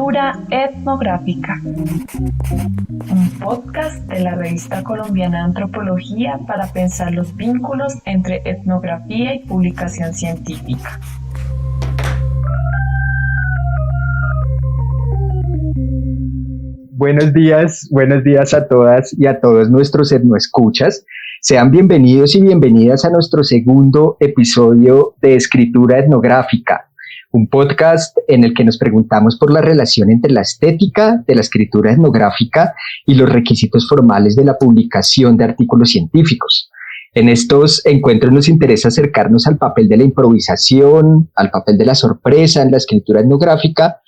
Escritura etnográfica, un podcast de la revista colombiana Antropología para pensar los vínculos entre etnografía y publicación científica. Buenos días a todas y a todos nuestros etnoescuchas. Sean bienvenidos y bienvenidas a nuestro segundo episodio de Escritura etnográfica, un podcast en el que nos preguntamos por la relación entre la estética de la escritura etnográfica y los requisitos formales de la publicación de artículos científicos. En estos encuentros nos interesa acercarnos al papel de la improvisación, al papel de la sorpresa en la escritura etnográfica,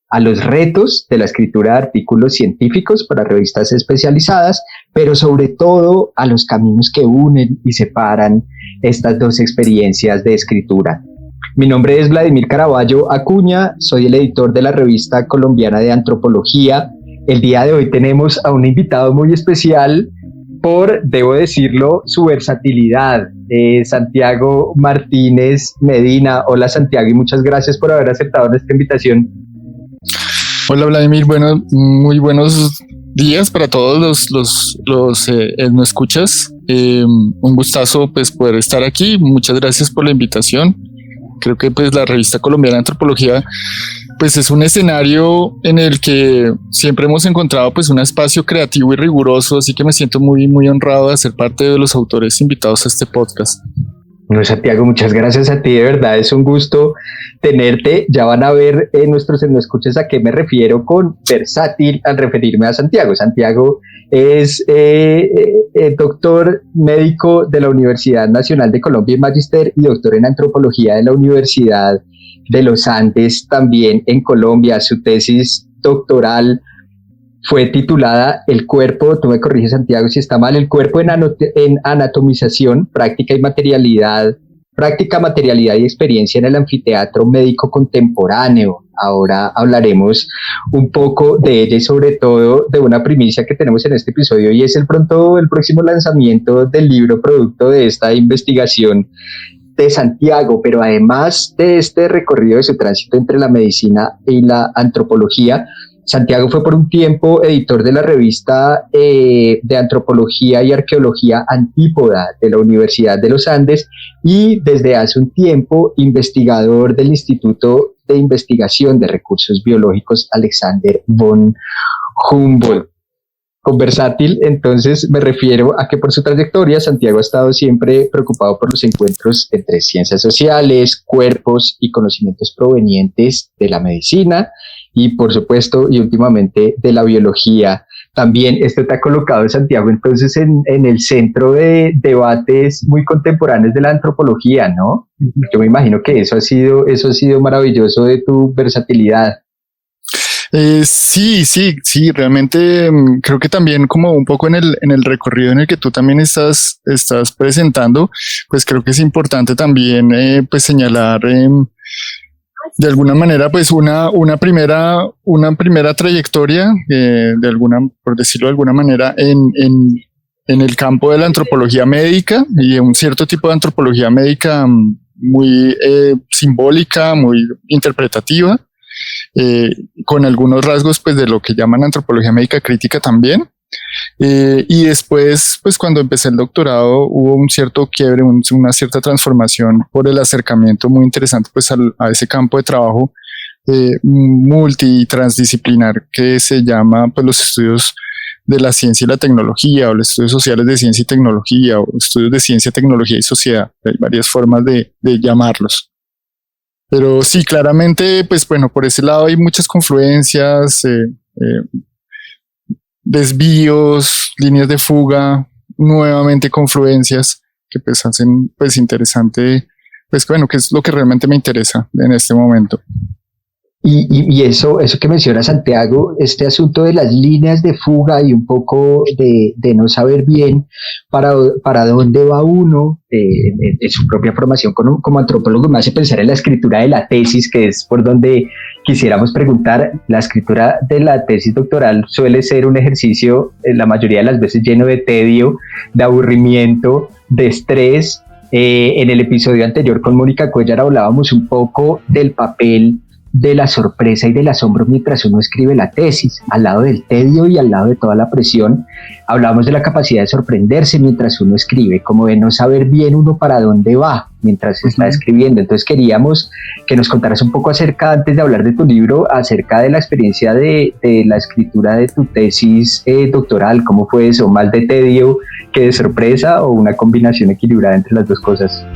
a los retos de la escritura de artículos científicos para revistas especializadas, pero sobre todo a los caminos que unen y separan estas dos experiencias de escritura. Mi nombre es Vladimir Caraballo Acuña, soy el editor de la revista colombiana de Antropología. El día de hoy tenemos a un invitado muy especial por, debo decirlo, su versatilidad. Santiago Martínez Medina. Hola Santiago y muchas gracias por haber aceptado nuestra invitación. Hola Vladimir, bueno, muy buenos días para todos los etnoescuchas. Un gustazo pues poder estar aquí. Muchas gracias por la invitación. Creo que pues la revista colombiana de Antropología pues es un escenario en el que siempre hemos encontrado pues un espacio creativo y riguroso, así que me siento muy honrado de ser parte de los autores invitados a este podcast. No, Santiago, muchas gracias a ti, de verdad es un gusto tenerte. Ya van a ver nuestros etnoescuchas a qué me refiero con versátil al referirme a Santiago. Santiago es doctor médico de la Universidad Nacional de Colombia y magíster y doctor en antropología de la Universidad de los Andes, también en Colombia. Su tesis doctoral fue titulada El cuerpo, tú me corriges Santiago si está mal, el cuerpo en anatomización, práctica, materialidad y experiencia en el anfiteatro médico contemporáneo. Ahora hablaremos un poco de ella y sobre todo de una primicia que tenemos en este episodio y es el próximo lanzamiento del libro producto de esta investigación de Santiago, pero además de este recorrido de su tránsito entre la medicina y la antropología, Santiago fue por un tiempo editor de la revista de Antropología y Arqueología Antípoda de la Universidad de los Andes y desde hace un tiempo investigador del Instituto de Investigación de Recursos Biológicos Alexander von Humboldt. Con versátil, entonces, me refiero a que por su trayectoria Santiago ha estado siempre preocupado por los encuentros entre ciencias sociales, cuerpos y conocimientos provenientes de la medicina y, por supuesto, y últimamente de la biología. También esto te ha colocado, Santiago, entonces en el centro de debates muy contemporáneos de la antropología, ¿no? Yo me imagino que eso ha sido maravilloso de tu versatilidad. Sí, realmente creo que también como un poco en el recorrido en el que tú también estás presentando, pues creo que es importante también pues señalar de alguna manera pues una primera trayectoria por decirlo de alguna manera en el campo de la antropología médica y un cierto tipo de antropología médica muy simbólica, muy interpretativa. Con algunos rasgos pues de lo que llaman antropología médica crítica también, y después pues cuando empecé el doctorado hubo un cierto quiebre, una cierta transformación por el acercamiento muy interesante pues a ese campo de trabajo multitransdisciplinar que se llama pues los estudios de la ciencia y la tecnología o los estudios sociales de ciencia y tecnología o estudios de ciencia, tecnología y sociedad. Hay varias formas de llamarlos. Pero sí, claramente, pues bueno, por ese lado hay muchas confluencias, desvíos, líneas de fuga, nuevamente confluencias que pues hacen pues interesante, pues bueno, que es lo que realmente me interesa en este momento. Y eso que menciona Santiago, este asunto de las líneas de fuga y un poco de no saber bien para dónde va uno en su propia formación como antropólogo, me hace pensar en la escritura de la tesis, que es por donde quisiéramos preguntar. La escritura de la tesis doctoral suele ser un ejercicio, la mayoría de las veces lleno de tedio, de aburrimiento, de estrés. En el episodio anterior con Mónica Cuellar hablábamos un poco del papel de la sorpresa y del asombro mientras uno escribe la tesis, al lado del tedio y al lado de toda la presión. Hablábamos de la capacidad de sorprenderse mientras uno escribe, como de no saber bien uno para dónde va mientras está escribiendo. Entonces queríamos que nos contaras un poco acerca, antes de hablar de tu libro, acerca de la experiencia de la escritura de tu tesis doctoral. ¿Cómo fue eso? ¿Más de tedio que de sorpresa o una combinación equilibrada entre las dos cosas?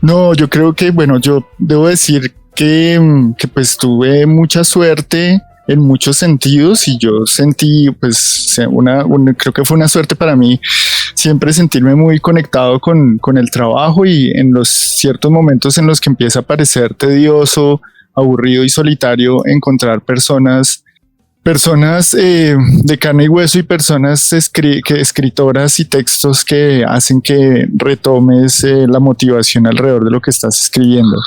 No, yo creo que, bueno, yo debo decir que pues tuve mucha suerte en muchos sentidos y yo sentí pues creo que fue una suerte para mí siempre sentirme muy conectado con el trabajo, y en los ciertos momentos en los que empieza a parecer tedioso, aburrido y solitario, encontrar personas de carne y hueso y personas escritoras y textos que hacen que retomes la motivación alrededor de lo que estás escribiendo.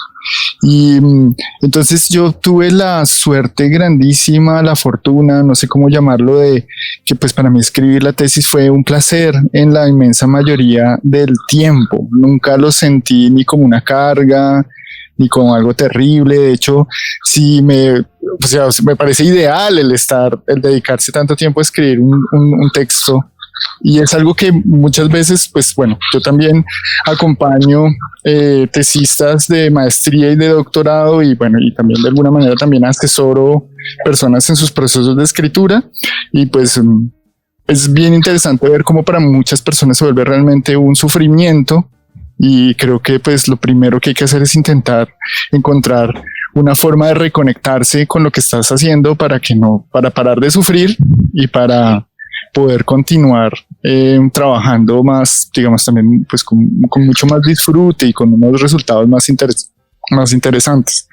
Y entonces yo tuve la suerte grandísima, la fortuna, no sé cómo llamarlo, de que pues para mí escribir la tesis fue un placer en la inmensa mayoría del tiempo. Nunca lo sentí ni como una carga ni como algo terrible. De hecho, sí me parece ideal el dedicarse tanto tiempo a escribir un texto, y es algo que muchas veces, pues bueno, yo también acompaño tesistas de maestría y de doctorado, y bueno, y también de alguna manera también asesoro personas en sus procesos de escritura, y pues es bien interesante ver cómo para muchas personas se vuelve realmente un sufrimiento. Y creo que pues lo primero que hay que hacer es intentar encontrar una forma de reconectarse con lo que estás haciendo para parar de sufrir y para poder continuar trabajando más, digamos, también pues con mucho más disfrute y con unos resultados más interesantes.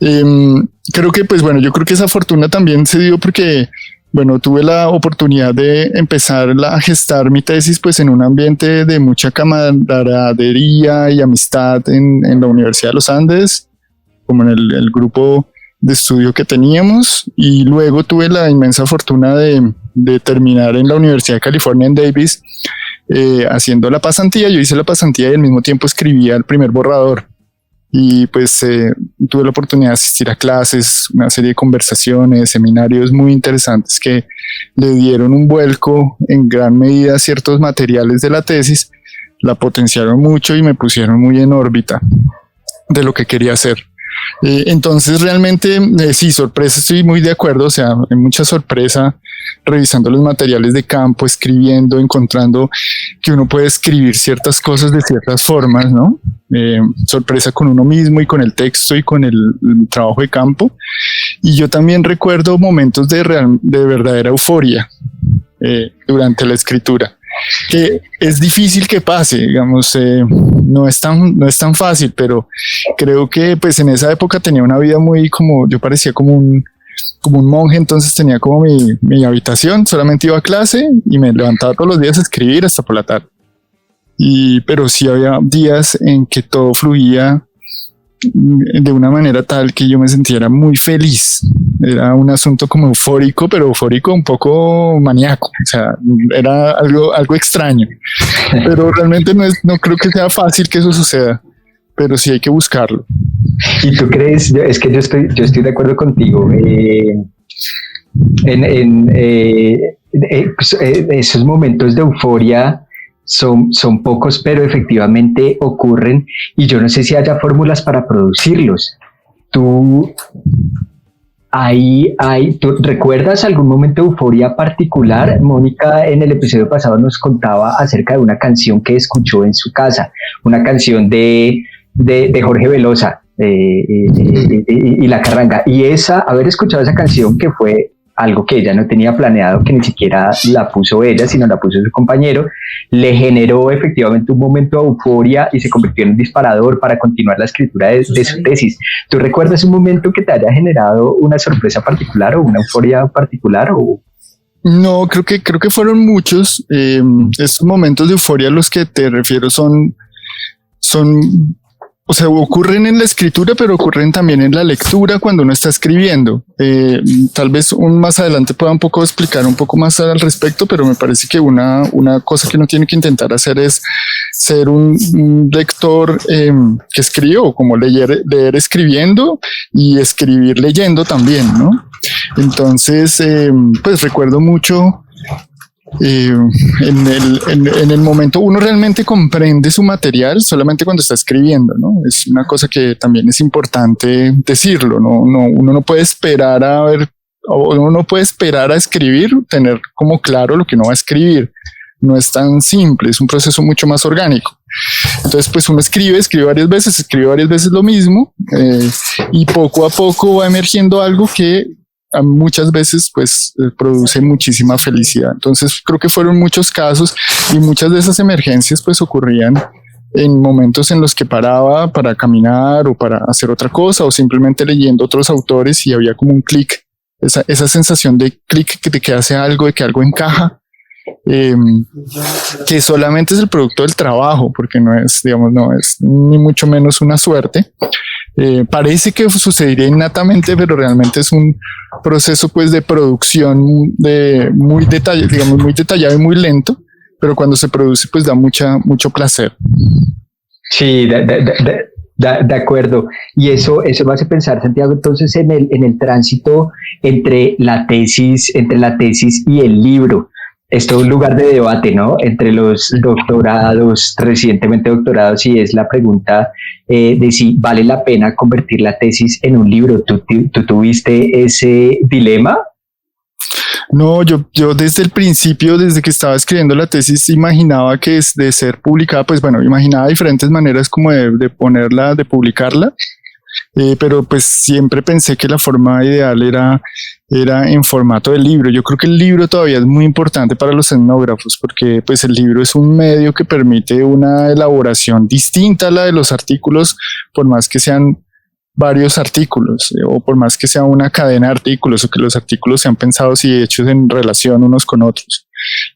Creo que pues bueno, yo creo que esa fortuna también se dio porque bueno, tuve la oportunidad de empezar a gestar mi tesis pues en un ambiente de mucha camaradería y amistad en la Universidad de los Andes, como en el grupo de estudio que teníamos, y luego tuve la inmensa fortuna de terminar en la Universidad de California en Davis haciendo la pasantía. Yo hice la pasantía y al mismo tiempo escribía el primer borrador. Y pues tuve la oportunidad de asistir a clases, una serie de conversaciones, seminarios muy interesantes que le dieron un vuelco en gran medida a ciertos materiales de la tesis, la potenciaron mucho y me pusieron muy en órbita de lo que quería hacer. Entonces realmente sí, sorpresa, estoy muy de acuerdo, o sea, hay mucha sorpresa revisando los materiales de campo, escribiendo, encontrando que uno puede escribir ciertas cosas de ciertas formas, ¿no? Sorpresa con uno mismo y con el texto y con el trabajo de campo. Y yo también recuerdo momentos de verdadera euforia durante la escritura, que es difícil que pase, digamos, no es tan fácil, pero creo que pues en esa época tenía una vida muy yo parecía como un monje. Entonces tenía como mi habitación, solamente iba a clase y me levantaba todos los días a escribir hasta por la tarde. Pero sí había días en que todo fluía de una manera tal que yo me sintiera muy feliz. Era un asunto como eufórico, pero eufórico un poco maníaco. O sea, era algo extraño. Pero realmente no creo que sea fácil que eso suceda, pero sí hay que buscarlo. ¿Y tú crees? Es que yo estoy de acuerdo contigo. Esos momentos de euforia son pocos, pero efectivamente ocurren, y yo no sé si haya fórmulas para producirlos. ¿Tú recuerdas algún momento de euforia particular? Mónica en el episodio pasado nos contaba acerca de una canción que escuchó en su casa, una canción de Jorge Velosa y La Carranga, y haber escuchado esa canción, que fue algo que ella no tenía planeado, que ni siquiera la puso ella, sino la puso su compañero, le generó efectivamente un momento de euforia y se convirtió en un disparador para continuar la escritura de su tesis. ¿Tú recuerdas un momento que te haya generado una sorpresa particular o una euforia particular? No, creo que fueron muchos. Estos momentos de euforia a los que te refiero son o sea, ocurren en la escritura, pero ocurren también en la lectura cuando uno está escribiendo. Tal vez más adelante pueda un poco explicar un poco más al respecto, pero me parece que una cosa que uno tiene que intentar hacer es ser un lector que escribe, o como leer escribiendo y escribir leyendo también, ¿no? Entonces, pues recuerdo mucho en el momento uno realmente comprende su material solamente cuando está escribiendo, ¿no? Es una cosa que también es importante decirlo, ¿no? Uno no puede esperar a escribir, tener como claro lo que uno va a escribir. No es tan simple, es un proceso mucho más orgánico. Entonces, pues uno escribe varias veces lo mismo, y poco a poco va emergiendo algo que muchas veces pues produce muchísima felicidad. Entonces creo que fueron muchos casos, y muchas de esas emergencias pues ocurrían en momentos en los que paraba para caminar o para hacer otra cosa, o simplemente leyendo otros autores, y había como un clic, esa sensación de clic, de que hace algo, de que algo encaja, que solamente es el producto del trabajo, porque no es ni mucho menos una suerte. Parece que sucedería innatamente, pero realmente es un proceso pues de producción muy detallado y muy lento, pero cuando se produce pues da mucho placer. Sí, de acuerdo. Y eso me hace pensar, Santiago, entonces en el tránsito entre la tesis y el libro. Esto es un lugar de debate, ¿no? Entre los recientemente doctorados, y es la pregunta de si vale la pena convertir la tesis en un libro. ¿Tú tuviste ese dilema? No, yo desde el principio, desde que estaba escribiendo la tesis, imaginaba que de ser publicada, pues bueno, imaginaba diferentes maneras como de publicarla. Pero pues siempre pensé que la forma ideal era en formato de libro. Yo creo que el libro todavía es muy importante para los etnógrafos, porque pues el libro es un medio que permite una elaboración distinta a la de los artículos, por más que sean varios artículos, o por más que sea una cadena de artículos, o que los artículos sean pensados y hechos en relación unos con otros.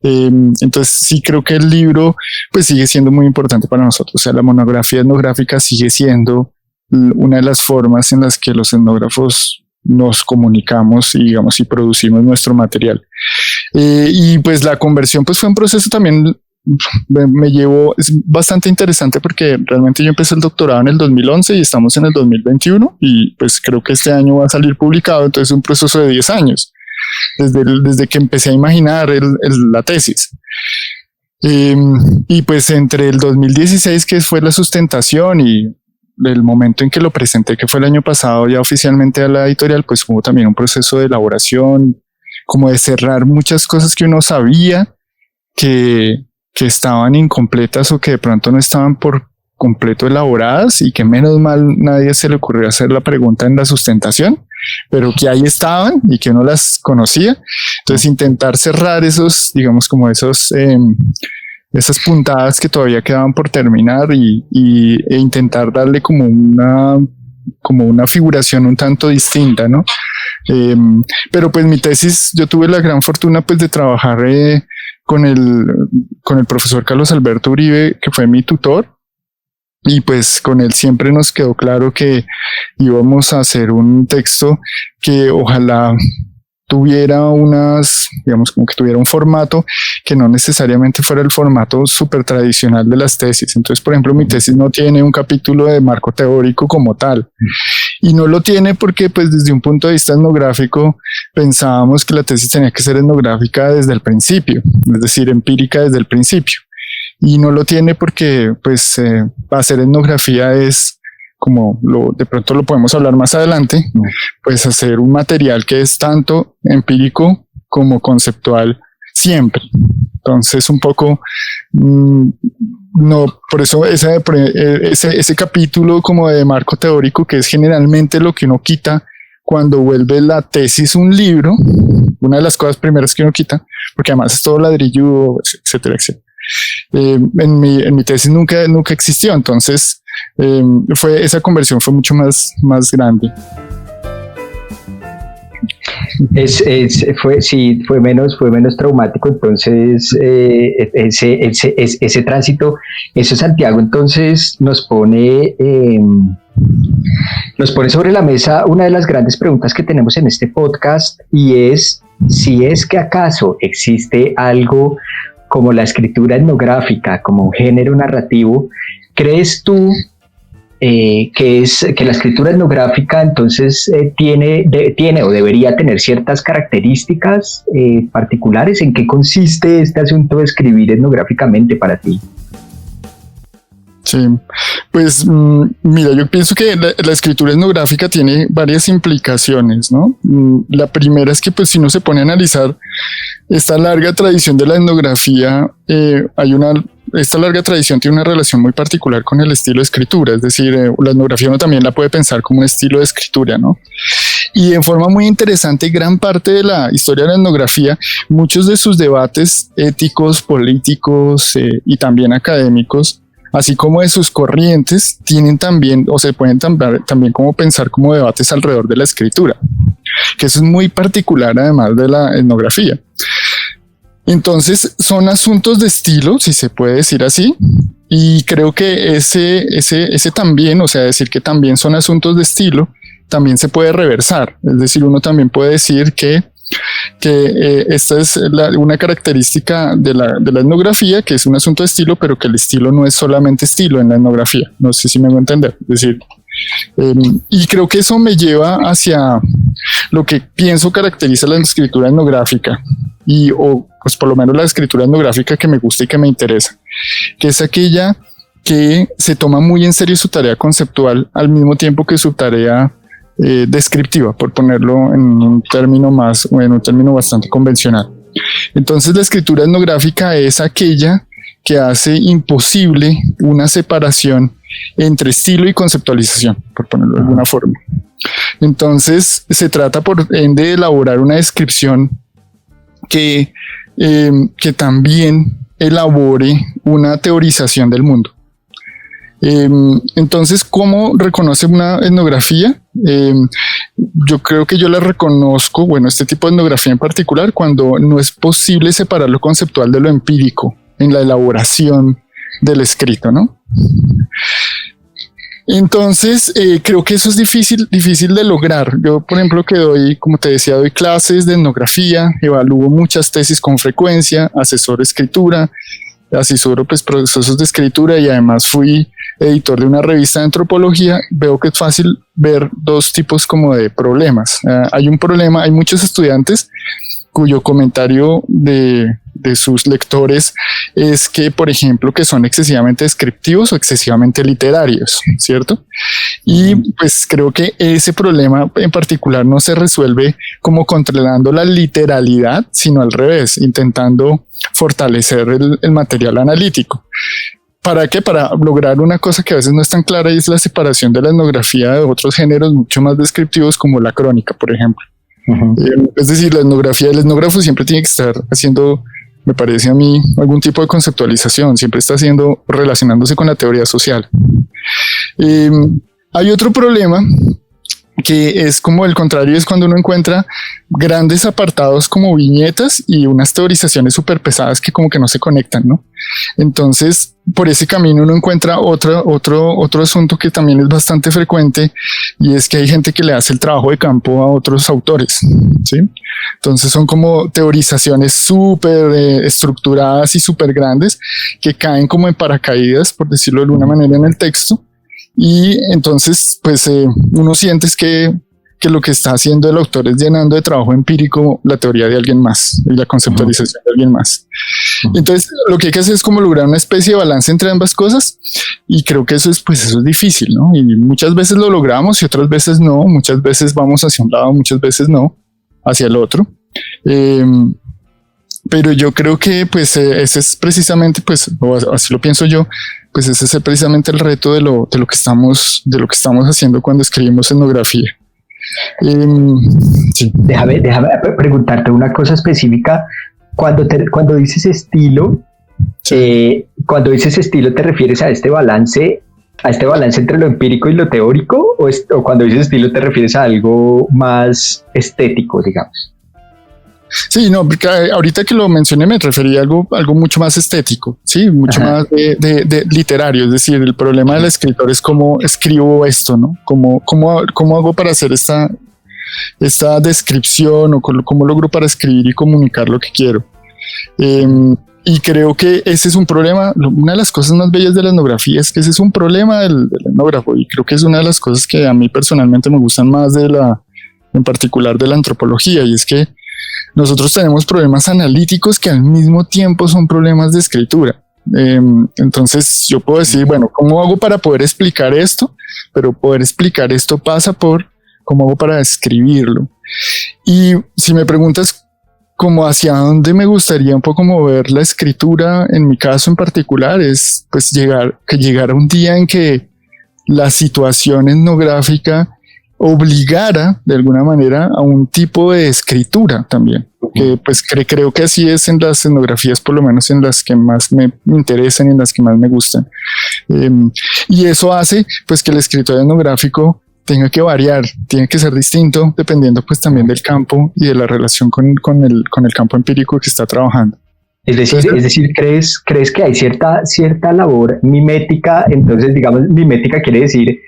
Entonces sí creo que el libro pues sigue siendo muy importante para nosotros. O sea, la monografía etnográfica sigue siendo una de las formas en las que los etnógrafos nos comunicamos y producimos nuestro material. Y pues la conversión pues fue un proceso también, es bastante interesante, porque realmente yo empecé el doctorado en el 2011 y estamos en el 2021, y pues creo que este año va a salir publicado. Entonces es un proceso de 10 años desde que empecé a imaginar la tesis. Y pues entre el 2016, que fue la sustentación, y el momento en que lo presenté, que fue el año pasado ya oficialmente a la editorial, pues hubo también un proceso de elaboración, como de cerrar muchas cosas que uno sabía que estaban incompletas, o que de pronto no estaban por completo elaboradas, y que menos mal nadie se le ocurrió hacer la pregunta en la sustentación, pero que ahí estaban y que uno las conocía. Entonces intentar cerrar esas puntadas que todavía quedaban por terminar, e intentar darle como una figuración un tanto distinta, ¿no? Pero pues mi tesis, yo tuve la gran fortuna pues de trabajar con el profesor Carlos Alberto Uribe, que fue mi tutor, y pues con él siempre nos quedó claro que íbamos a hacer un texto que ojalá tuviera como que tuviera un formato que no necesariamente fuera el formato súper tradicional de las tesis. Entonces, por ejemplo, mi tesis no tiene un capítulo de marco teórico como tal, y no lo tiene porque pues desde un punto de vista etnográfico pensábamos que la tesis tenía que ser etnográfica desde el principio, es decir, empírica desde el principio, y no lo tiene porque pues hacer etnografía es, como de pronto lo podemos hablar más adelante, pues hacer un material que es tanto empírico como conceptual siempre. Entonces un poco, no, por eso ese capítulo como de marco teórico, que es generalmente lo que uno quita cuando vuelve la tesis un libro, una de las cosas primeras que uno quita, porque además es todo ladrillo, etcétera, etcétera. En mi tesis nunca existió, entonces esa conversión fue mucho más grande. fue menos traumático, entonces ese tránsito, eso Santiago, entonces nos pone sobre la mesa una de las grandes preguntas que tenemos en este podcast, y es si es que acaso existe algo como la escritura etnográfica, como un género narrativo. ¿Crees tú que la escritura etnográfica entonces tiene o debería tener ciertas características particulares? ¿En qué consiste este asunto de escribir etnográficamente para ti? Sí, pues mira, yo pienso que la escritura etnográfica tiene varias implicaciones, ¿no? La primera es que, pues, si uno se pone a analizar esta larga tradición de la etnografía, esta larga tradición tiene una relación muy particular con el estilo de escritura, es decir, la etnografía uno también la puede pensar como un estilo de escritura, ¿no? Y en forma muy interesante, gran parte de la historia de la etnografía, muchos de sus debates éticos, políticos y también académicos, así como de sus corrientes, tienen también, o se pueden también como pensar como debates alrededor de la escritura, que eso es muy particular además de la etnografía. Entonces son asuntos de estilo, si se puede decir así, y creo que ese también, o sea, decir que también son asuntos de estilo, también se puede reversar, es decir, uno también puede decir que esta es una característica de la etnografía, que es un asunto de estilo, pero que el estilo no es solamente estilo en la etnografía. No sé si me voy a entender. Es decir, y creo que eso me lleva hacia lo que pienso caracteriza la escritura etnográfica, o pues por lo menos la escritura etnográfica que me gusta y que me interesa, que es aquella que se toma muy en serio su tarea conceptual al mismo tiempo que su tarea descriptiva, por ponerlo en un término bastante convencional. Entonces la escritura etnográfica es aquella que hace imposible una separación entre estilo y conceptualización, por ponerlo de alguna forma. Entonces se trata por ende de elaborar una descripción que también elabore una teorización del mundo. Entonces, ¿cómo reconoce una etnografía? Yo creo que yo la reconozco, este tipo de etnografía en particular, cuando no es posible separar lo conceptual de lo empírico en la elaboración del escrito, ¿no? Entonces, creo que eso es difícil de lograr. Yo, por ejemplo, como te decía, doy clases de etnografía, evalúo muchas tesis con frecuencia, asesoro escritura, asesoro pues procesos de escritura, y además fui editor de una revista de antropología. Veo que es fácil ver dos tipos como de problemas. Hay un problema, hay muchos estudiantes cuyo comentario de sus lectores es que, por ejemplo, que son excesivamente descriptivos o excesivamente literarios, ¿cierto? Y pues creo que ese problema en particular no se resuelve como controlando la literalidad, sino al revés, intentando fortalecer el material analítico. ¿Para qué? Para lograr una cosa que a veces no es tan clara, y es la separación de la etnografía de otros géneros mucho más descriptivos, como la crónica, por ejemplo. Uh-huh. Es decir, la etnografía, el etnógrafo siempre tiene que estar haciendo, me parece a mí, algún tipo de conceptualización, siempre está relacionándose con la teoría social. Hay otro problema que es como el contrario, es cuando uno encuentra grandes apartados como viñetas y unas teorizaciones súper pesadas que como que no se conectan, ¿no? Entonces, por ese camino uno encuentra otro asunto que también es bastante frecuente, y es que hay gente que le hace el trabajo de campo a otros autores, ¿sí? Entonces son como teorizaciones súper estructuradas y súper grandes que caen como en paracaídas, por decirlo de alguna manera, en el texto. Y entonces, pues uno siente que lo que está haciendo el autor es llenando de trabajo empírico la teoría de alguien más y la conceptualización de alguien más. Entonces, lo que hay que hacer es como lograr una especie de balance entre ambas cosas, y creo que eso es difícil, ¿no? Y muchas veces lo logramos y otras veces no. Muchas veces vamos hacia un lado, muchas veces no, hacia el otro. Pero yo creo que ese es precisamente, o así lo pienso yo, pues ese es precisamente el reto de lo que estamos haciendo cuando escribimos etnografía. Sí. Déjame preguntarte una cosa específica. Cuando dices estilo, sí. Cuando dices estilo, ¿te refieres a este balance a este balance entre lo empírico y lo teórico, o cuando dices estilo te refieres a algo más estético, digamos? Sí, no, porque ahorita que lo mencioné me refería a algo mucho más estético, sí, mucho más de literario. Es decir, el problema del escritor es cómo escribo esto, ¿no? ¿Cómo hago para hacer esta descripción, o cómo logro para escribir y comunicar lo que quiero. Y creo que ese es un problema. Una de las cosas más bellas de la etnografía es que ese es un problema del etnógrafo, y creo que es una de las cosas que a mí personalmente me gustan más en particular de la antropología, y es que nosotros tenemos problemas analíticos que al mismo tiempo son problemas de escritura. Entonces yo puedo decir, bueno, ¿cómo hago para poder explicar esto? Pero poder explicar esto pasa por cómo hago para escribirlo. Y si me preguntas como hacia dónde me gustaría un poco mover la escritura, en mi caso en particular, es pues llegar a un día en que la situación etnográfica obligara de alguna manera a un tipo de escritura también, que pues creo que así es en las etnografías, por lo menos en las que más me interesan y en las que más me gustan. Y eso hace pues que el escritor etnográfico tenga que variar, tiene que ser distinto dependiendo pues también del campo y de la relación con el campo empírico que está trabajando. Es decir, ¿crees que hay cierta labor mimética? Entonces, digamos, mimética quiere decir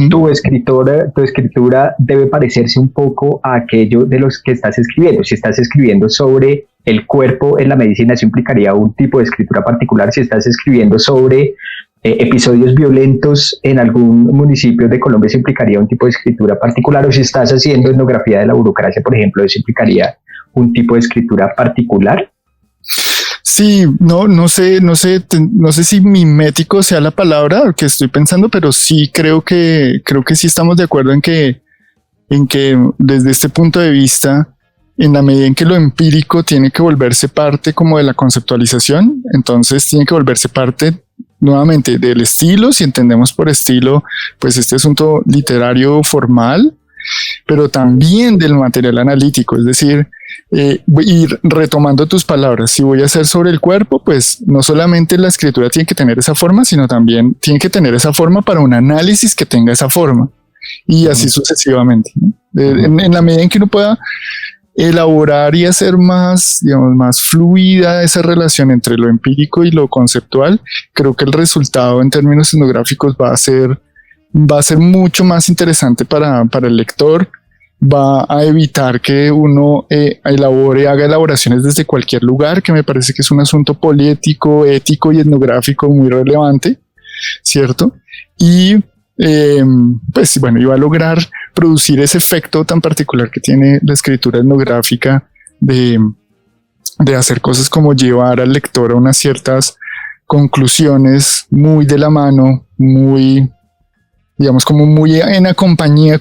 tu escritura debe parecerse un poco a aquello de los que estás escribiendo. Si estás escribiendo sobre el cuerpo en la medicina, eso implicaría un tipo de escritura particular. Si estás escribiendo sobre episodios violentos en algún municipio de Colombia, eso implicaría un tipo de escritura particular. O si estás haciendo etnografía de la burocracia, por ejemplo, eso implicaría un tipo de escritura particular. Sí, no sé si mimético sea la palabra que estoy pensando, pero sí creo que sí estamos de acuerdo en que desde este punto de vista, en la medida en que lo empírico tiene que volverse parte como de la conceptualización, entonces tiene que volverse parte nuevamente del estilo, si entendemos por estilo, pues este asunto literario formal, pero también del material analítico, es decir, y retomando tus palabras, si voy a hacer sobre el cuerpo, pues no solamente la escritura tiene que tener esa forma, sino también tiene que tener esa forma para un análisis que tenga esa forma, y así sucesivamente, ¿no? En la medida en que uno pueda elaborar y hacer más, digamos, más fluida esa relación entre lo empírico y lo conceptual, creo que el resultado en términos etnográficos va a ser mucho más interesante para el lector. Va a evitar que uno haga elaboraciones desde cualquier lugar, que me parece que es un asunto político, ético y etnográfico muy relevante, ¿cierto? Y pues bueno, iba a lograr producir ese efecto tan particular que tiene la escritura etnográfica de hacer cosas como llevar al lector a unas ciertas conclusiones muy de la mano, muy, digamos, como muy en compañía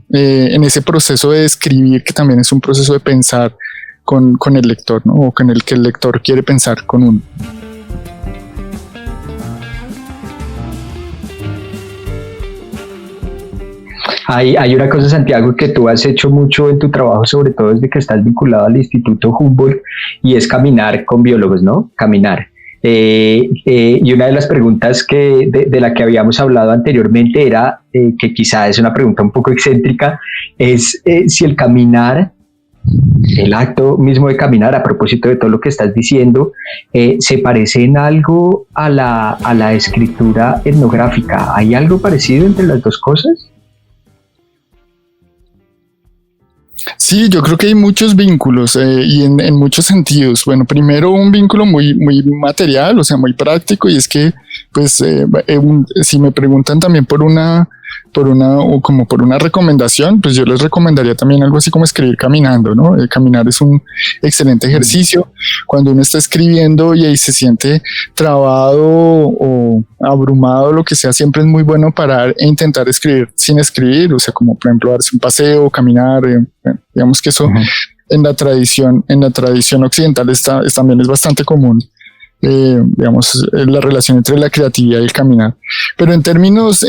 en ese proceso de escribir, que también es un proceso de pensar con el lector, ¿no? O con el que el lector quiere pensar con uno. Hay una cosa, Santiago, que tú has hecho mucho en tu trabajo, sobre todo desde que estás vinculado al Instituto Humboldt, y es caminar con biólogos, ¿no? Caminar. Y una de las preguntas de la que habíamos hablado anteriormente era, que quizá es una pregunta un poco excéntrica, es si el caminar, el acto mismo de caminar, a propósito de todo lo que estás diciendo, se parece en algo a la escritura etnográfica. ¿Hay algo parecido entre las dos cosas? Sí, yo creo que hay muchos vínculos y en muchos sentidos. Bueno, primero un vínculo muy, muy material, o sea, muy práctico, y es que, pues, si me preguntan también por una recomendación, pues yo les recomendaría también algo así como escribir caminando, ¿no? Caminar es un excelente ejercicio. Cuando uno está escribiendo y ahí se siente trabado o abrumado, lo que sea, siempre es muy bueno parar e intentar escribir sin escribir, o sea, como por ejemplo darse un paseo, caminar, digamos que eso en la tradición occidental también es bastante común. Digamos, la relación entre la creatividad y el caminar, pero en términos,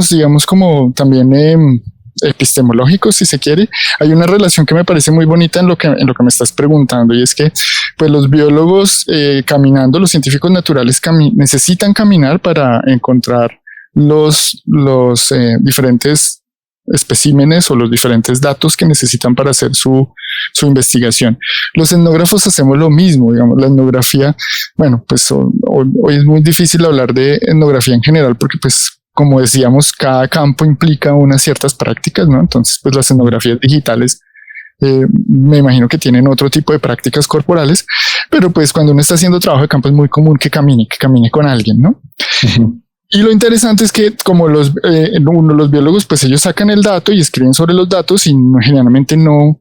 digamos, como también epistemológicos, si se quiere, hay una relación que me parece muy bonita en lo que me estás preguntando, y es que pues los biólogos caminando, los científicos naturales necesitan caminar para encontrar los diferentes especímenes o los diferentes datos que necesitan para hacer su investigación. Los etnógrafos hacemos lo mismo, digamos, la etnografía, bueno, pues hoy es muy difícil hablar de etnografía en general porque pues como decíamos, cada campo implica unas ciertas prácticas, ¿no? Entonces pues las etnografías digitales me imagino que tienen otro tipo de prácticas corporales, pero pues cuando uno está haciendo trabajo de campo es muy común que camine con alguien, ¿no? Uh-huh. Y lo interesante es que como los biólogos, pues ellos sacan el dato y escriben sobre los datos y generalmente no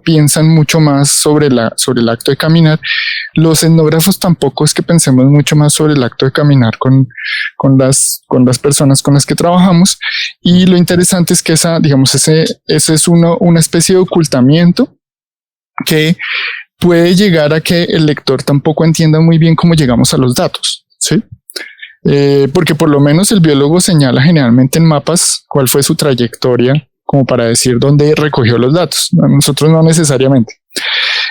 piensan mucho más sobre el acto de caminar. Los etnógrafos tampoco es que pensemos mucho más sobre el acto de caminar con las personas con las que trabajamos. Y lo interesante es que ese es una especie de ocultamiento que puede llegar a que el lector tampoco entienda muy bien cómo llegamos a los datos, ¿sí? Porque por lo menos el biólogo señala generalmente en mapas cuál fue su trayectoria como para decir dónde recogió los datos. Nosotros no necesariamente.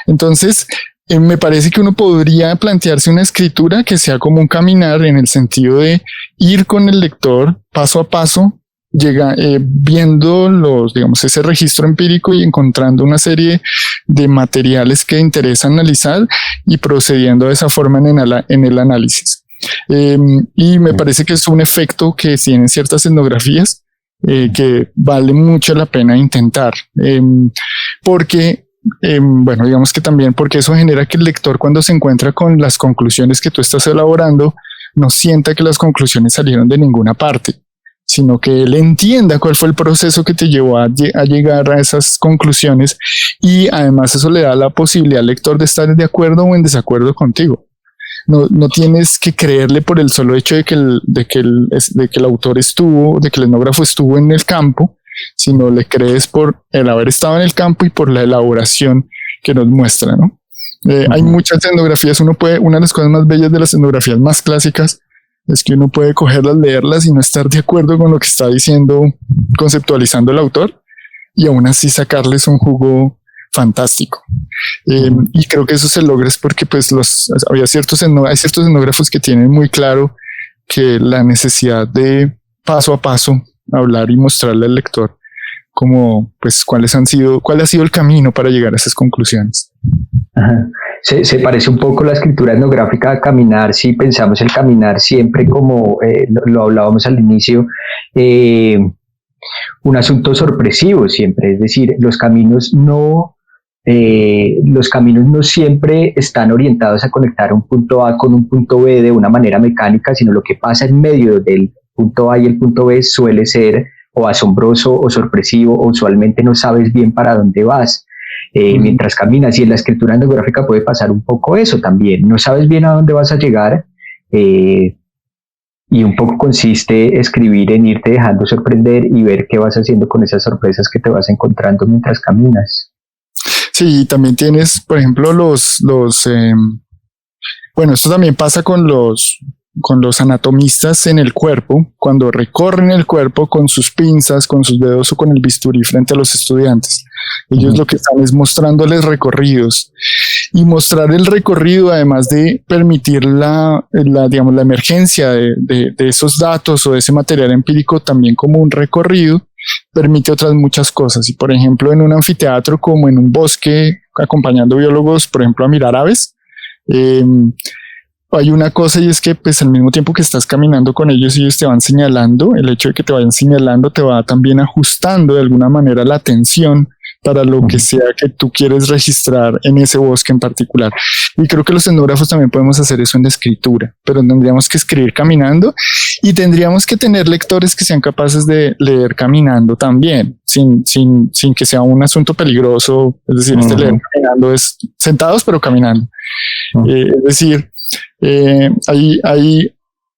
Entonces, me parece que uno podría plantearse una escritura que sea como un caminar en el sentido de ir con el lector paso a paso, viendo ese registro empírico y encontrando una serie de materiales que interesa analizar y procediendo de esa forma en el análisis. Y me parece que es un efecto que tienen ciertas etnografías que vale mucho la pena intentar, porque digamos que también porque eso genera que el lector cuando se encuentra con las conclusiones que tú estás elaborando no sienta que las conclusiones salieron de ninguna parte, sino que él entienda cuál fue el proceso que te llevó a llegar a esas conclusiones, y además eso le da la posibilidad al lector de estar de acuerdo o en desacuerdo contigo. No tienes que creerle por el solo hecho de que el autor estuvo, de que el etnógrafo estuvo en el campo, sino le crees por el haber estado en el campo y por la elaboración que nos muestra, ¿no? Hay muchas etnografías. Una de las cosas más bellas de las etnografías más clásicas es que uno puede cogerlas, leerlas y no estar de acuerdo con lo que está diciendo, conceptualizando el autor, y aún así sacarles un jugo fantástico. Y creo que eso se logra es porque pues hay ciertos etnógrafos que tienen muy claro que la necesidad de paso a paso hablar y mostrarle al lector como pues cuál ha sido el camino para llegar a esas conclusiones. Ajá. Se parece un poco la escritura etnográfica a caminar, si pensamos el caminar siempre como lo hablábamos al inicio, un asunto sorpresivo siempre, es decir, los caminos no siempre están orientados a conectar un punto A con un punto B de una manera mecánica, sino lo que pasa en medio del punto A y el punto B suele ser o asombroso o sorpresivo, o usualmente no sabes bien para dónde vas mientras caminas, y en la escritura etnográfica puede pasar un poco eso también, no sabes bien a dónde vas a llegar, y un poco consiste escribir en irte dejando sorprender y ver qué vas haciendo con esas sorpresas que te vas encontrando mientras caminas. Sí, también tienes, por ejemplo, esto también pasa con los anatomistas en el cuerpo, cuando recorren el cuerpo con sus pinzas, con sus dedos o con el bisturí frente a los estudiantes. Ellos lo que están es mostrándoles recorridos, y mostrar el recorrido, además de permitir la emergencia de esos datos o de ese material empírico también como un recorrido, permite otras muchas cosas. Y por ejemplo, en un anfiteatro como en un bosque, acompañando biólogos, por ejemplo, a mirar aves, hay una cosa, y es que pues al mismo tiempo que estás caminando con ellos, ellos te van señalando. El hecho de que te vayan señalando te va también ajustando de alguna manera la atención para lo que sea que tú quieres registrar en ese bosque en particular. Y creo que los etnógrafos también podemos hacer eso en la escritura, pero tendríamos que escribir caminando, y tendríamos que tener lectores que sean capaces de leer caminando también, sin que sea un asunto peligroso. Es decir, leer caminando es sentados pero caminando. Es decir,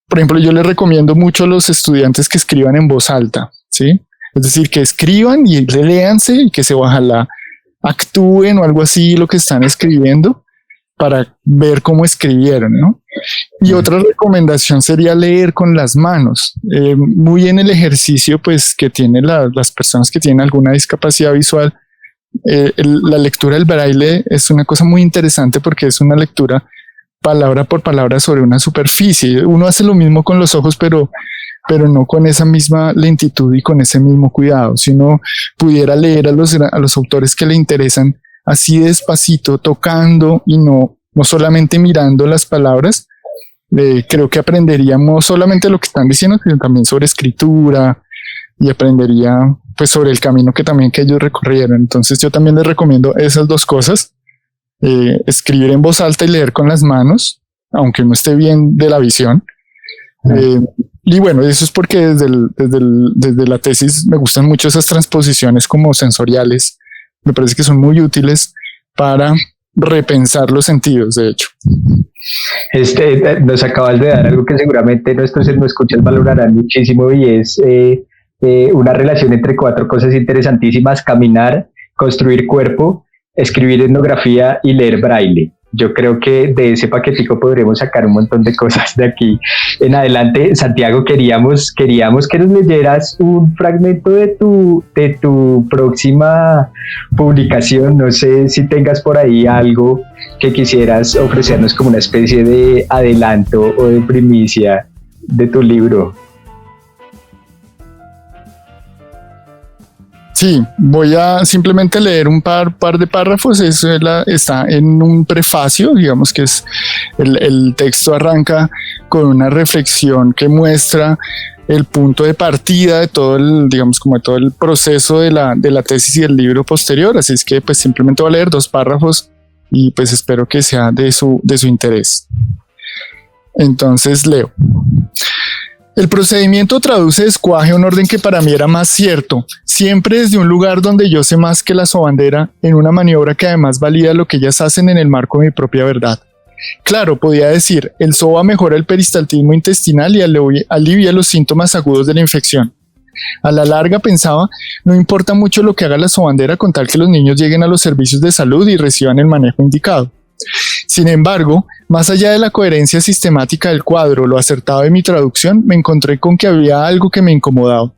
por ejemplo, yo les recomiendo mucho a los estudiantes que escriban en voz alta, ¿sí? Es decir, que escriban y léanse, y que ojalá actúen o algo así lo que están escribiendo para ver cómo escribieron, ¿no? Y otra recomendación sería leer con las manos, muy en el ejercicio pues que tienen las personas que tienen alguna discapacidad visual. La lectura del braille es una cosa muy interesante porque es una lectura palabra por palabra sobre una superficie. Uno hace lo mismo con los ojos, pero no con esa misma lentitud y con ese mismo cuidado. Si uno pudiera leer a los autores que le interesan así despacito, tocando y no solamente mirando las palabras, creo que aprenderíamos solamente lo que están diciendo, sino también sobre escritura, y aprendería pues sobre el camino que ellos recorrieron. Entonces yo también les recomiendo esas dos cosas: escribir en voz alta y leer con las manos, aunque no esté bien de la visión. Y bueno, eso es porque desde la tesis me gustan mucho esas transposiciones como sensoriales. Me parece que son muy útiles para repensar los sentidos, de hecho. Nos acabas de dar algo que seguramente nuestros escuchas valorarán muchísimo, y es una relación entre 4 cosas interesantísimas: caminar, construir cuerpo, escribir etnografía y leer braille. Yo creo que de ese paquetico podremos sacar un montón de cosas de aquí en adelante. Santiago, queríamos que nos leyeras un fragmento de tu próxima publicación. No sé si tengas por ahí algo que quisieras ofrecernos como una especie de adelanto o de primicia de tu libro. Sí, voy a simplemente leer un par de párrafos. Eso está en un prefacio, digamos que es el texto arranca con una reflexión que muestra el punto de partida de todo el proceso de la tesis y el libro posterior. Así es que pues simplemente voy a leer 2 párrafos y pues espero que sea de su interés. Entonces leo. El procedimiento traduce escuaje a un orden que para mí era más cierto, siempre desde un lugar donde yo sé más que la sobandera, en una maniobra que además valida lo que ellas hacen en el marco de mi propia verdad. Claro, podía decir, el SOBA mejora el peristaltismo intestinal y alivia los síntomas agudos de la infección. A la larga, pensaba, no importa mucho lo que haga la sobandera con tal que los niños lleguen a los servicios de salud y reciban el manejo indicado. Sin embargo, más allá de la coherencia sistemática del cuadro, lo acertado de mi traducción, me encontré con que había algo que me incomodaba.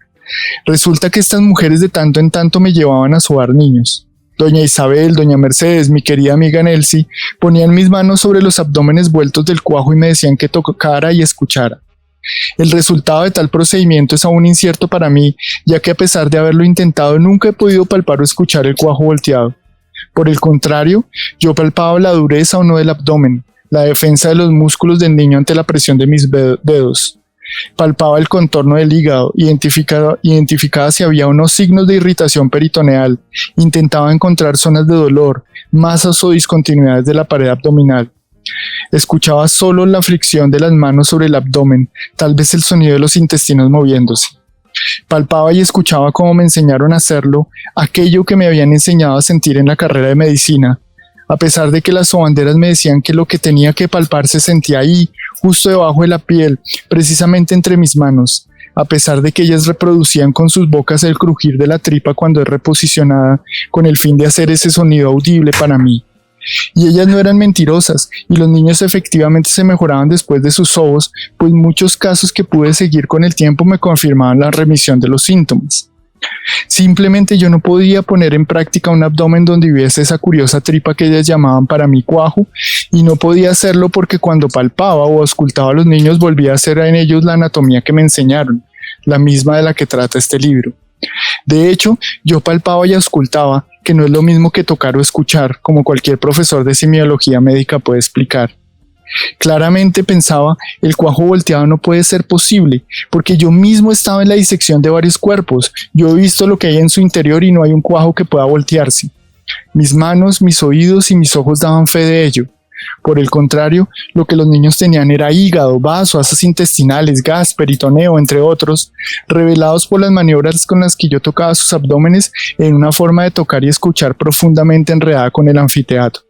Resulta que estas mujeres de tanto en tanto me llevaban a sobar niños. Doña Isabel, doña Mercedes, mi querida amiga Nelsie, ponían mis manos sobre los abdómenes vueltos del cuajo y me decían que tocara y escuchara. El resultado de tal procedimiento es aún incierto para mí, ya que a pesar de haberlo intentado, nunca he podido palpar o escuchar el cuajo volteado. Por el contrario, yo palpaba la dureza o no del abdomen, la defensa de los músculos del niño ante la presión de mis dedos. Palpaba el contorno del hígado, identificaba si había unos signos de irritación peritoneal, intentaba encontrar zonas de dolor, masas o discontinuidades de la pared abdominal. Escuchaba solo la fricción de las manos sobre el abdomen, tal vez el sonido de los intestinos moviéndose. Palpaba y escuchaba como me enseñaron a hacerlo, aquello que me habían enseñado a sentir en la carrera de medicina. A pesar de que las sobanderas me decían que lo que tenía que palpar se sentía ahí, justo debajo de la piel, precisamente entre mis manos. A pesar de que ellas reproducían con sus bocas el crujir de la tripa cuando es reposicionada, con el fin de hacer ese sonido audible para mí. Y ellas no eran mentirosas, y los niños efectivamente se mejoraban después de sus sobos, pues muchos casos que pude seguir con el tiempo me confirmaban la remisión de los síntomas. Simplemente yo no podía poner en práctica un abdomen donde hubiese esa curiosa tripa que ellas llamaban para mí cuajo, y no podía hacerlo porque cuando palpaba o auscultaba a los niños volvía a hacer en ellos la anatomía que me enseñaron, la misma de la que trata este libro. De hecho, yo palpaba y auscultaba, que no es lo mismo que tocar o escuchar, como cualquier profesor de semiología médica puede explicar. Claramente pensaba, el cuajo volteado no puede ser posible, porque yo mismo estaba en la disección de varios cuerpos, yo he visto lo que hay en su interior y no hay un cuajo que pueda voltearse. Mis manos, mis oídos y mis ojos daban fe de ello. Por el contrario, lo que los niños tenían era hígado, vaso, asas intestinales, gas, peritoneo, entre otros, revelados por las maniobras con las que yo tocaba sus abdómenes en una forma de tocar y escuchar profundamente enredada con el anfiteatro.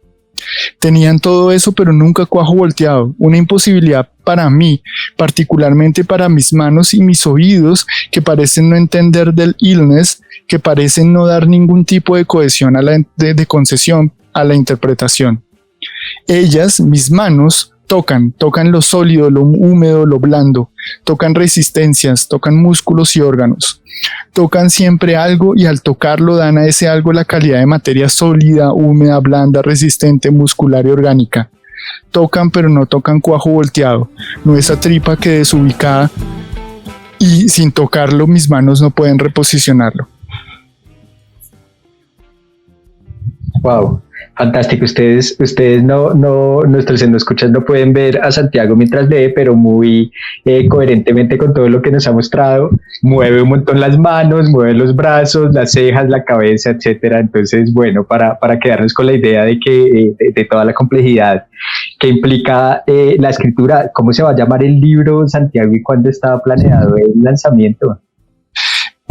Tenían todo eso, pero nunca cuajo volteado, una imposibilidad para mí, particularmente para mis manos y mis oídos, que parecen no entender del illness, que parecen no dar ningún tipo de cohesión de concesión a la interpretación. Ellas, mis manos, tocan lo sólido, lo húmedo, lo blando, tocan resistencias, tocan músculos y órganos. Tocan siempre algo y al tocarlo dan a ese algo la calidad de materia sólida, húmeda, blanda, resistente, muscular y orgánica. tocan, pero no tocan cuajo volteado, no esa tripa que desubicada y sin tocarlo mis manos no pueden reposicionarlo. Wow, fantástico. Ustedes nuestros escuchas no pueden ver a Santiago mientras lee, pero muy coherentemente con todo lo que nos ha mostrado, mueve un montón las manos, mueve los brazos, las cejas, la cabeza, etcétera. Entonces, bueno, para quedarnos con la idea de que de toda la complejidad que implica la escritura, ¿cómo se va a llamar el libro, Santiago, y cuándo estaba planeado el lanzamiento?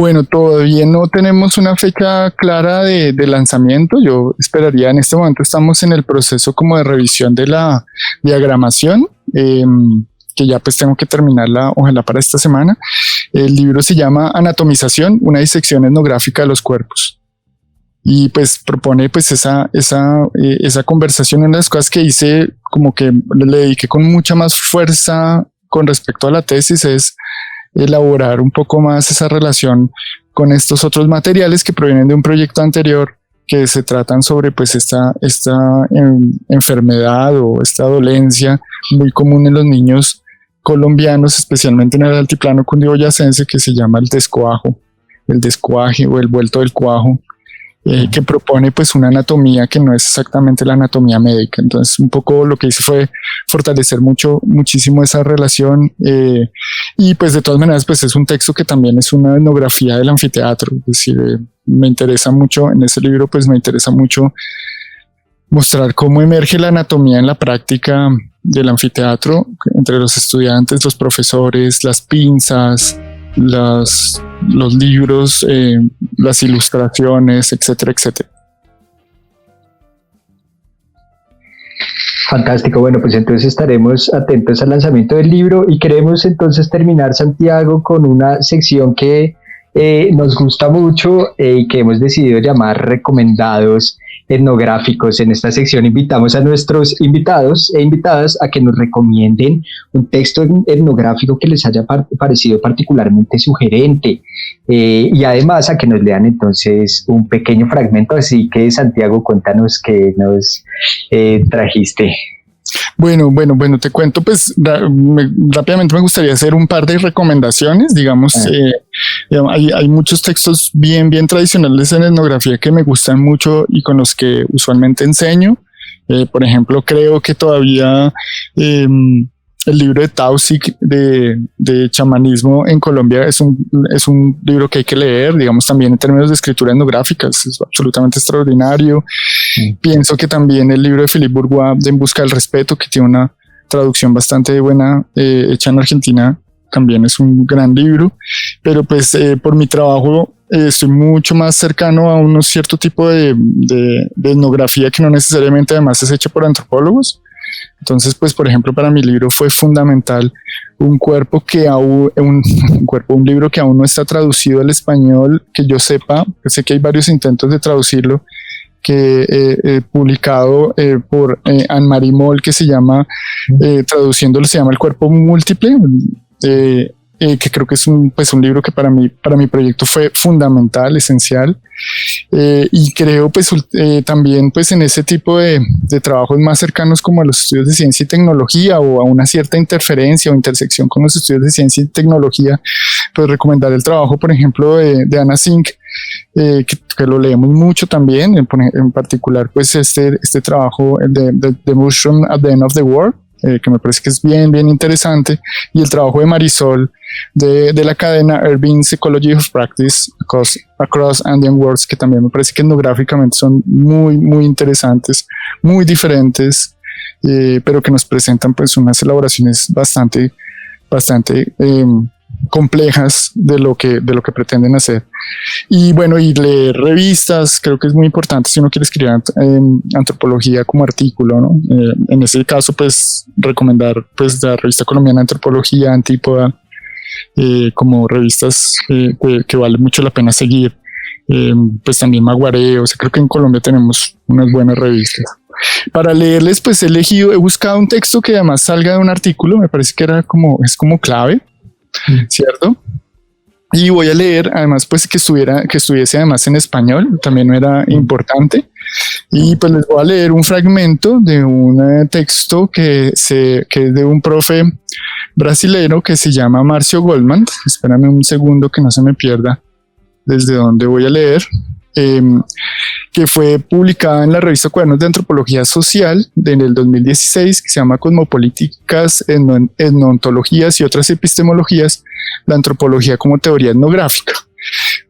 Bueno, todavía no tenemos una fecha clara de lanzamiento. Yo esperaría, en este momento estamos en el proceso como de revisión de la diagramación, que ya pues tengo que terminarla, ojalá para esta semana. El libro se llama Anatomización, una disección etnográfica de los cuerpos. Y pues propone pues esa conversación. Una de las cosas que hice, como que le dediqué con mucha más fuerza con respecto a la tesis, es elaborar un poco más esa relación con estos otros materiales que provienen de un proyecto anterior, que se tratan sobre pues esta enfermedad o esta dolencia muy común en los niños colombianos, especialmente en el altiplano cundiboyacense, que se llama el descoaje o el vuelto del cuajo, que propone pues una anatomía que no es exactamente la anatomía médica. Entonces un poco lo que hice fue fortalecer muchísimo esa relación, y pues de todas maneras pues es un texto que también es una etnografía del anfiteatro. Es decir, me interesa mucho en ese libro, pues me interesa mucho mostrar cómo emerge la anatomía en la práctica del anfiteatro entre los estudiantes, los profesores, las pinzas, los libros, las ilustraciones, etcétera, etcétera. Fantástico. Bueno, pues entonces estaremos atentos al lanzamiento del libro y queremos entonces terminar, Santiago, con una sección que nos gusta mucho y que hemos decidido llamar recomendados etnográficos. En esta sección invitamos a nuestros invitados e invitadas a que nos recomienden un texto etnográfico que les haya parecido particularmente sugerente, y además a que nos lean entonces un pequeño fragmento. Así que, Santiago, cuéntanos qué nos trajiste. Bueno, te cuento, pues rápidamente me gustaría hacer un par de recomendaciones. Digamos, hay muchos textos bien tradicionales en etnografía que me gustan mucho y con los que usualmente enseño. Por ejemplo, creo que todavía el libro de Tausig de chamanismo en Colombia es un libro que hay que leer, digamos, también en términos de escritura etnográfica, es absolutamente extraordinario. Pienso que también el libro de Philippe Bourgois, de En busca del respeto, que tiene una traducción bastante buena, hecha en Argentina, también es un gran libro. Pero pues por mi trabajo estoy mucho más cercano a un cierto tipo de etnografía que no necesariamente además es hecha por antropólogos. Entonces, pues, por ejemplo, para mi libro fue fundamental un libro que aún no está traducido al español, que yo sepa, que sé que hay varios intentos de traducirlo, que publicado por Anne-Marie Moll, que se llama, traduciéndolo, se llama El cuerpo múltiple, que creo que es un libro que para mi proyecto fue fundamental, esencial. Y creo pues también pues en ese tipo de trabajos más cercanos como a los estudios de ciencia y tecnología, o a una cierta interferencia o intersección con los estudios de ciencia y tecnología, pues recomendar el trabajo, por ejemplo, de Anna Zink, que lo leemos mucho también, en particular pues este trabajo de The Mushroom at the End of the World, que me parece que es bien interesante, y el trabajo de Marisol de la cadena Urban Psychology of Practice Across Andean Worlds, que también me parece que etnográficamente son muy interesantes, muy diferentes, pero que nos presentan pues unas elaboraciones bastante complejas de lo que pretenden hacer. Y bueno, y leer revistas creo que es muy importante si uno quiere escribir antropología como artículo, ¿no? En ese caso, pues recomendar pues la revista colombiana de Antropología, Antípoda, como revistas que vale mucho la pena seguir. Pues también Maguaré. O sea, creo que en Colombia tenemos unas buenas revistas. Para leerles, pues he buscado un texto que además salga de un artículo. Me parece que es como clave, ¿cierto? Y voy a leer, además, pues que estuviese además en español, también era importante. Y pues les voy a leer un fragmento de un texto que es de un profe brasilero que se llama Márcio Goldman. Espérame un segundo que no se me pierda desde donde voy a leer. Que fue publicada en la revista Cuadernos de Antropología Social en el 2016, que se llama Cosmopolíticas, Etnontologías y otras epistemologías, la antropología como teoría etnográfica.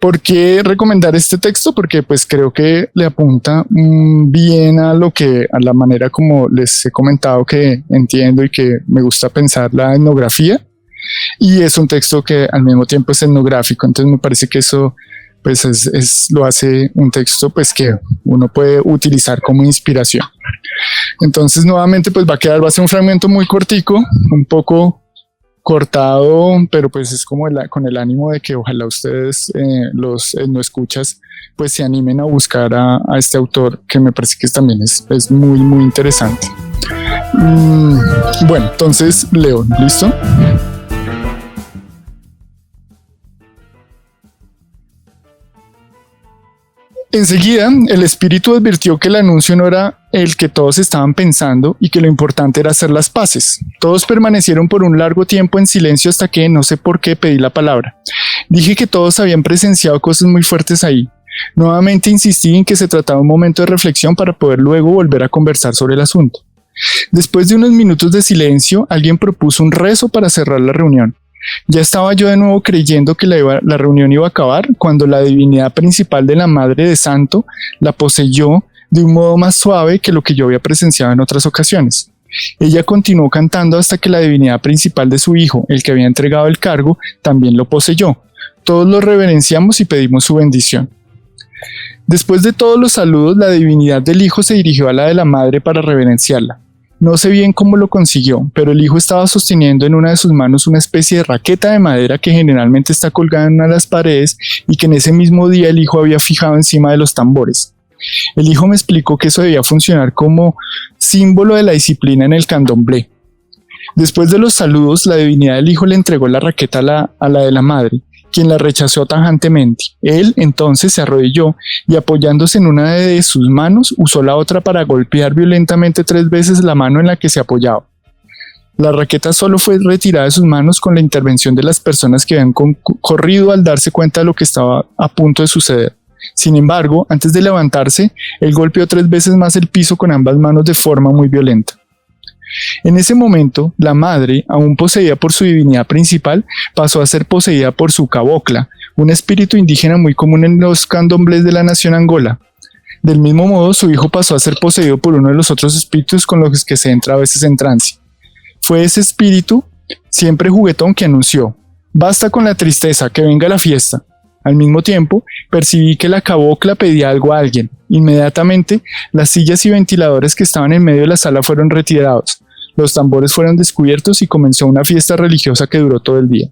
¿Por qué recomendar este texto? Porque pues creo que le apunta bien a la manera como les he comentado que entiendo y que me gusta pensar la etnografía, y es un texto que al mismo tiempo es etnográfico, entonces me parece que eso pues lo hace un texto pues que uno puede utilizar como inspiración. Entonces nuevamente pues va a ser un fragmento muy cortico, un poco cortado, pero pues es como con el ánimo de que ojalá ustedes, los no escuchas, pues se animen a buscar a este autor, que me parece que también es muy, muy interesante. Bueno, entonces leo, ¿listo? Enseguida, el espíritu advirtió que el anuncio no era el que todos estaban pensando y que lo importante era hacer las paces. Todos permanecieron por un largo tiempo en silencio hasta que, no sé por qué, pedí la palabra. Dije que todos habían presenciado cosas muy fuertes ahí. Nuevamente insistí en que se trataba de un momento de reflexión para poder luego volver a conversar sobre el asunto. Después de unos minutos de silencio, alguien propuso un rezo para cerrar la reunión. Ya estaba yo de nuevo creyendo que la reunión iba a acabar cuando la divinidad principal de la Madre de Santo la poseyó de un modo más suave que lo que yo había presenciado en otras ocasiones. Ella continuó cantando hasta que la divinidad principal de su hijo, el que había entregado el cargo, también lo poseyó. Todos lo reverenciamos y pedimos su bendición. Después de todos los saludos, la divinidad del hijo se dirigió a la de la madre para reverenciarla. No sé bien cómo lo consiguió, pero el hijo estaba sosteniendo en una de sus manos una especie de raqueta de madera que generalmente está colgada en una de las paredes y que en ese mismo día el hijo había fijado encima de los tambores. El hijo me explicó que eso debía funcionar como símbolo de la disciplina en el candomblé. Después de los saludos, la divinidad del hijo le entregó la raqueta a la de la madre, quien la rechazó tajantemente. Él entonces se arrodilló y, apoyándose en una de sus manos, usó la otra para golpear violentamente 3 veces la mano en la que se apoyaba. La raqueta solo fue retirada de sus manos con la intervención de las personas que habían corrido al darse cuenta de lo que estaba a punto de suceder. Sin embargo, antes de levantarse, él golpeó 3 veces más el piso con ambas manos de forma muy violenta. En ese momento, la madre, aún poseída por su divinidad principal, pasó a ser poseída por su cabocla, un espíritu indígena muy común en los candomblés de la nación Angola. Del mismo modo, su hijo pasó a ser poseído por uno de los otros espíritus con los que se entra a veces en trance. Fue ese espíritu, siempre juguetón, que anunció: «Basta con la tristeza, que venga la fiesta». Al mismo tiempo, percibí que la cabocla pedía algo a alguien. Inmediatamente, las sillas y ventiladores que estaban en medio de la sala fueron retirados. Los tambores fueron descubiertos y comenzó una fiesta religiosa que duró todo el día.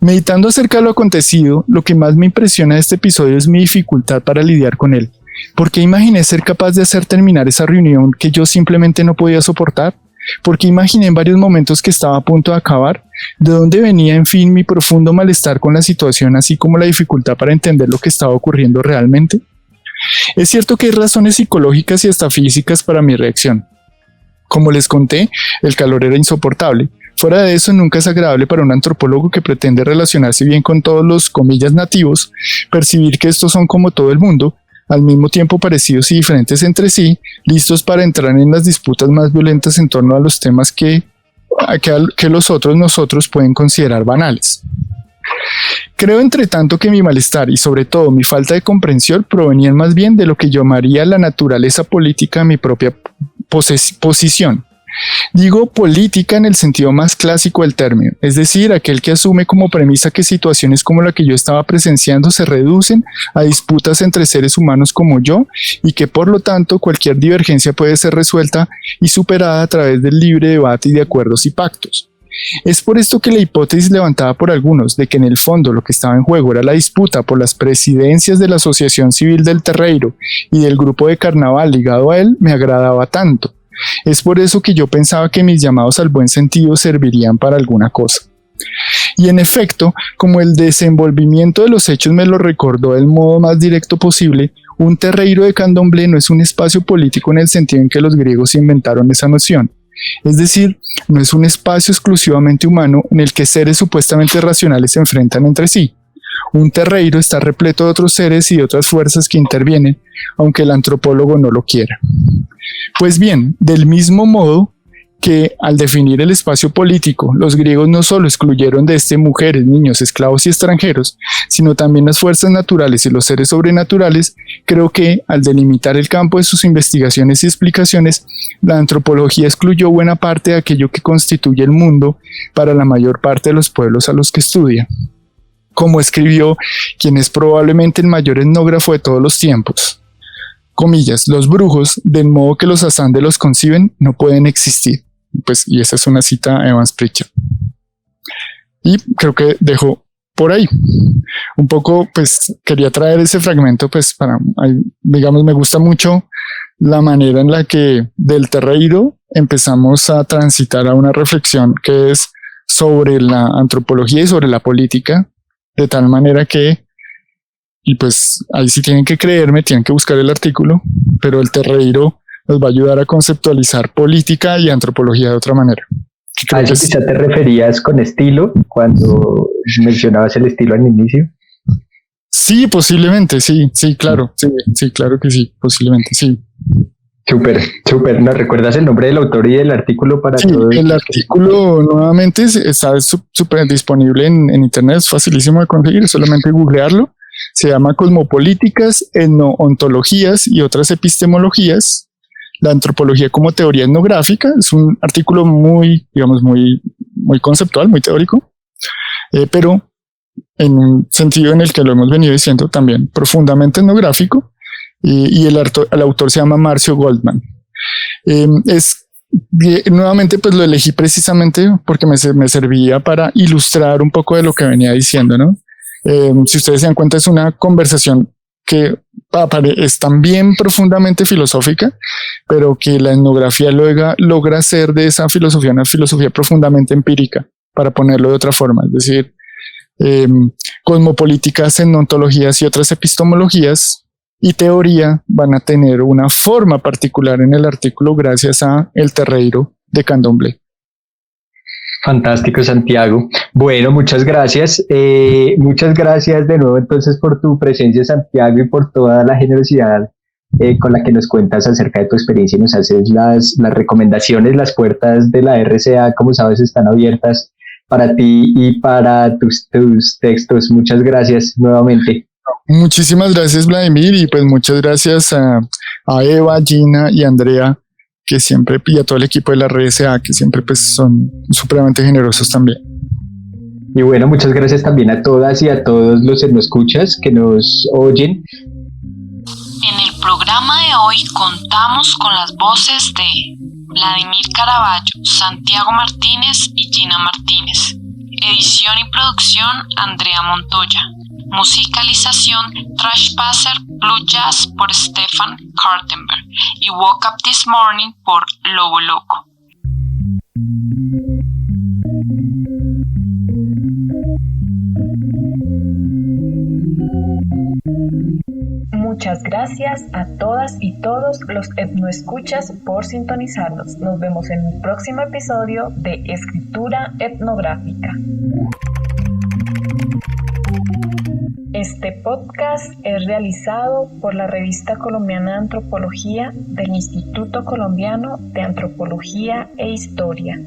Meditando acerca de lo acontecido, lo que más me impresiona de este episodio es mi dificultad para lidiar con él. ¿Por qué imaginé ser capaz de hacer terminar esa reunión que yo simplemente no podía soportar? ¿Por qué imaginé en varios momentos que estaba a punto de acabar? ¿De dónde venía, en fin, mi profundo malestar con la situación, así como la dificultad para entender lo que estaba ocurriendo realmente? Es cierto que hay razones psicológicas y hasta físicas para mi reacción. Como les conté, el calor era insoportable. Fuera de eso, nunca es agradable para un antropólogo que pretende relacionarse bien con todos los, comillas, nativos, percibir que estos son como todo el mundo, al mismo tiempo parecidos y diferentes entre sí, listos para entrar en las disputas más violentas en torno a los temas que nosotros pueden considerar banales. Creo, entre tanto, que mi malestar y sobre todo mi falta de comprensión provenían más bien de lo que llamaría la naturaleza política de mi propia posición. Digo política en el sentido más clásico del término, es decir, aquel que asume como premisa que situaciones como la que yo estaba presenciando se reducen a disputas entre seres humanos como yo y que por lo tanto cualquier divergencia puede ser resuelta y superada a través del libre debate y de acuerdos y pactos. Es por esto que la hipótesis levantada por algunos de que en el fondo lo que estaba en juego era la disputa por las presidencias de la Asociación Civil del Terreiro y del grupo de carnaval ligado a él me agradaba tanto. Es por eso que yo pensaba que mis llamados al buen sentido servirían para alguna cosa. Y en efecto, como el desenvolvimiento de los hechos me lo recordó del modo más directo posible, un terreiro de candomblé no es un espacio político en el sentido en que los griegos inventaron esa noción. Es decir, no es un espacio exclusivamente humano en el que seres supuestamente racionales se enfrentan entre sí. Un terreiro está repleto de otros seres y de otras fuerzas que intervienen, aunque el antropólogo no lo quiera. Pues bien, del mismo modo que al definir el espacio político, los griegos no solo excluyeron de este mujeres, niños, esclavos y extranjeros, sino también las fuerzas naturales y los seres sobrenaturales, creo que al delimitar el campo de sus investigaciones y explicaciones, la antropología excluyó buena parte de aquello que constituye el mundo para la mayor parte de los pueblos a los que estudia. Como escribió quien es probablemente el mayor etnógrafo de todos los tiempos, comillas, los brujos, del modo que los Asande los conciben, no pueden existir. Pues, y esa es una cita de Evans Pritchard. Y creo que dejo por ahí. Un poco, pues, quería traer ese fragmento, pues, digamos, me gusta mucho la manera en la que del terreiro empezamos a transitar a una reflexión que es sobre la antropología y sobre la política, de tal manera que, y pues ahí sí tienen que creerme, tienen que buscar el artículo, pero el terreiro nos va a ayudar a conceptualizar política y antropología de otra manera. A eso quizá te referías con estilo, cuando mencionabas el estilo al inicio. Sí, posiblemente, sí, claro, sí, claro que sí, posiblemente, sí. Súper. ¿Nos recuerdas el nombre del autor y del artículo para todos? El artículo nuevamente está súper disponible en internet, es facilísimo de conseguir, solamente googlearlo. Se llama Cosmopolíticas, Etnoontologías y otras epistemologías. La antropología como teoría etnográfica. Es un artículo muy conceptual, muy teórico, pero en un sentido en el que lo hemos venido diciendo también profundamente etnográfico. Y el autor se llama Marcio Goldman. Nuevamente pues lo elegí precisamente porque me servía para ilustrar un poco de lo que venía diciendo, ¿no? Si ustedes se dan cuenta, es una conversación que es también profundamente filosófica, pero que la etnografía logra hacer de esa filosofía una filosofía profundamente empírica, para ponerlo de otra forma. Es decir, cosmopolíticas, etnontologías y otras epistemologías y teoría van a tener una forma particular en el artículo gracias a el terreiro de candomblé. Fantástico, Santiago. Bueno, muchas gracias. Muchas gracias de nuevo entonces por tu presencia, Santiago, y por toda la generosidad con la que nos cuentas acerca de tu experiencia y nos haces las recomendaciones. Las puertas de la RCA, como sabes, están abiertas para ti y para tus textos. Muchas gracias nuevamente. Muchísimas gracias, Vladimir, y pues muchas gracias a Eva, Gina y Andrea, que siempre, y a todo el equipo de la RSA, que siempre pues son supremamente generosos también. Y bueno, muchas gracias también a todas y a todos los escuchas que nos oyen. En el programa de hoy contamos con las voces de Vladimir Caraballo, Santiago Martínez y Gina Martínez. Edición y producción, Andrea Montoya. Musicalización, Trashpasser Blue Jazz por Stefan Kartenberg y Woke Up This Morning por Lobo Loco. Muchas gracias a todas y todos los etnoescuchas por sintonizarnos. Nos vemos en un próximo episodio de Escritura Etnográfica. Este podcast es realizado por la Revista Colombiana de Antropología del Instituto Colombiano de Antropología e Historia.